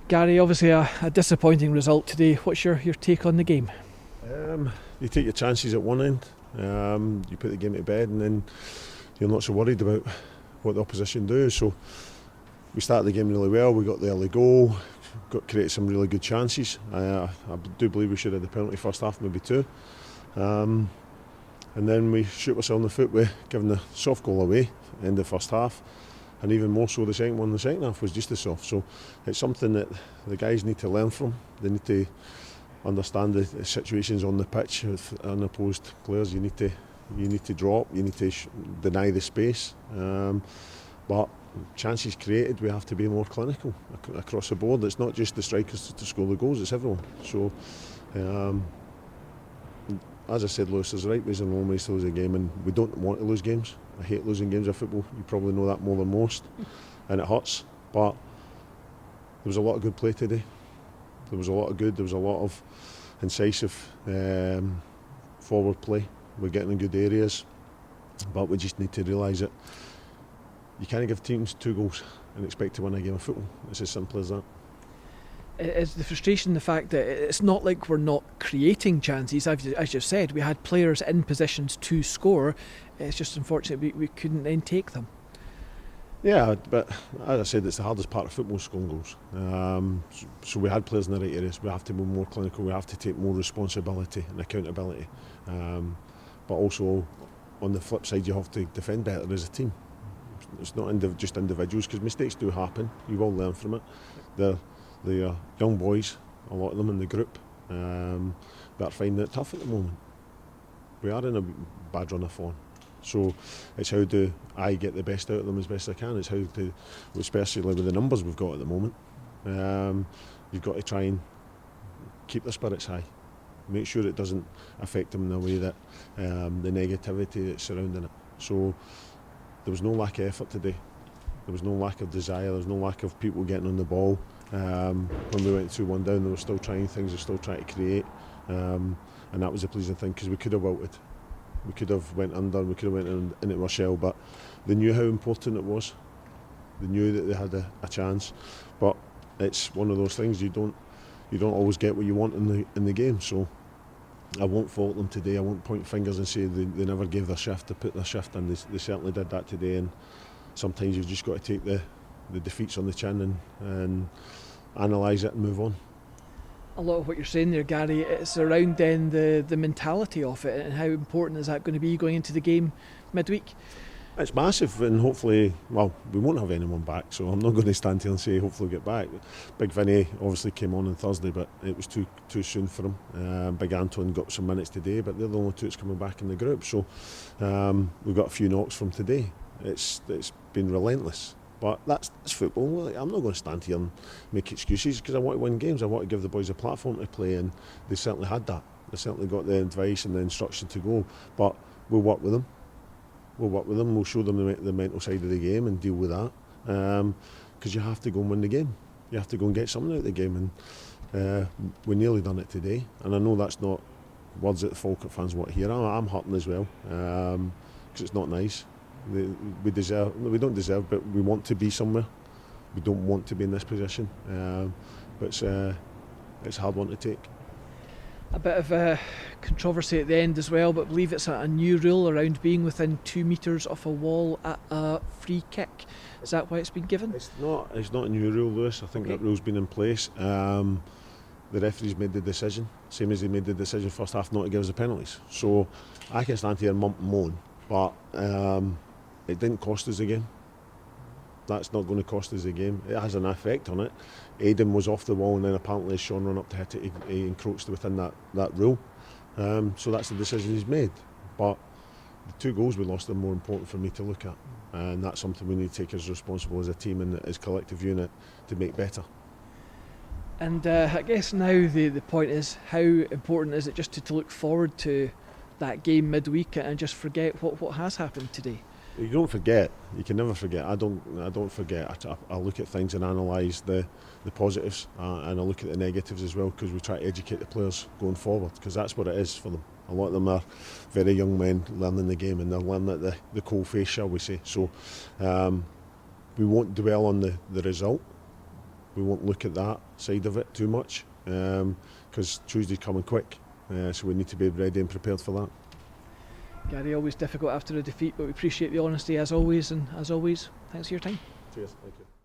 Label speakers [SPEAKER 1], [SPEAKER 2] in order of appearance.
[SPEAKER 1] Gary, obviously a disappointing result today. What's your take on the game?
[SPEAKER 2] You take your chances at one end, you put the game to bed, and then you're not so worried about what the opposition do. So we started the game really well, we got the early goal, created some really good chances. I do believe we should have the penalty first half, maybe two. And then we shoot ourselves in the foot with giving the soft goal away in the first half. And even more so the second one in the second half was just as soft. So it's something that the guys need to learn from. They need to understand the situations on the pitch with unopposed players. You need to drop, you need to deny the space. But chances created, we have to be more clinical across the board. It's not just the strikers to score the goals, it's everyone. So as I said, Lewis, there's right ways and wrong ways to lose a game, and we don't want to lose games. I hate losing games of football. You probably know that more than most, and it hurts. But there was a lot of good play today. There was a lot of incisive forward play. We're getting in good areas, but we just need to realise that you can't give teams 2 goals and expect to win a game of football. It's as simple as that.
[SPEAKER 1] Is the frustration the fact that it's not like we're not creating chances? As you've said, we had players in positions to score. It's just unfortunate we couldn't then take them.
[SPEAKER 2] Yeah, but as I said, it's the hardest part of football, scoring goals. So we had players in the right areas. We have to be more clinical. We have to take more responsibility and accountability. But also, on the flip side, you have to defend better as a team. It's not just individuals, because mistakes do happen. You will learn from it. They are young boys, a lot of them in the group, that are finding it tough at the moment. We are in a bad run of form. So it's how do I get the best out of them as best I can. It's how to, especially with the numbers we've got at the moment, you've got to try and keep their spirits high. Make sure it doesn't affect them in a way that the negativity that's surrounding it. So there was no lack of effort today. There was no lack of desire. There was no lack of people getting on the ball. When we went 2-1 down, they were still trying things. They were still trying to create, and that was a pleasing thing, because we could have wilted. We could have went under. We could have went into our shell. But they knew how important it was. They knew that they had a chance. But it's one of those things you don't always get what you want in the game. So I won't fault them today. I won't point fingers and say they never gave their shift to put their shift in. They certainly did that today. And sometimes you've just got to take the defeats on the chin and analyse it and move on.
[SPEAKER 1] A lot of what you're saying there, Gary, it's around then the mentality of it, and how important is that going to be going into the game midweek?
[SPEAKER 2] It's massive, and hopefully, well, we won't have anyone back, so I'm not going to stand here and say hopefully we'll get back. Big Vinny obviously came on Thursday, but it was too soon for him. Big Anton got some minutes today, but they're the only two that's coming back in the group. So we've got a few knocks from today. It's been relentless. But that's football. I'm not going to stand here and make excuses, because I want to win games. I want to give the boys a platform to play, and they certainly had that. They certainly got the advice and the instruction to go. But we'll work with them. We'll show them the mental side of the game and deal with that. Because you have to go and win the game. You have to go and get something out of the game. And we nearly done it today. And I know that's not words that the Falkirk fans want to hear. I'm hurting as well, because it's not nice. We don't deserve, but we want to be somewhere. We don't want to be in this position, but it's a hard one to take.
[SPEAKER 1] A bit of a controversy at the end as well, but I believe it's a new rule around being within 2 metres of a wall at a free kick. Is that why it's been given?
[SPEAKER 2] It's not a new rule, Lewis. I think that rule's been in place. The referees made the decision, same as they made the decision first half not to give us the penalties. So I can stand here and moan, but it didn't cost us the game. That's not going to cost us the game. It has an effect on it. Aidan was off the wall, and then apparently as Sean ran up to hit it, he encroached within that rule. So that's the decision he's made. But the 2 goals we lost are more important for me to look at. And that's something we need to take as responsible as a team and as a collective unit to make better.
[SPEAKER 1] And I guess now the point is, how important is it just to look forward to that game midweek and just forget what has happened today?
[SPEAKER 2] You don't forget. You can never forget. I don't forget. I look at things and analyse the positives, and I look at the negatives as well, because we try to educate the players going forward, because that's what it is for them. A lot of them are very young men learning the game, and they're learning at the cold face, shall we say. So we won't dwell on the result. we won't look at that side of it too much, because Tuesday's coming quick, so we need to be ready and prepared for that.
[SPEAKER 1] Gary, always difficult after a defeat, but we appreciate the honesty as always, and as always, thanks for your time.
[SPEAKER 2] Cheers, thank you.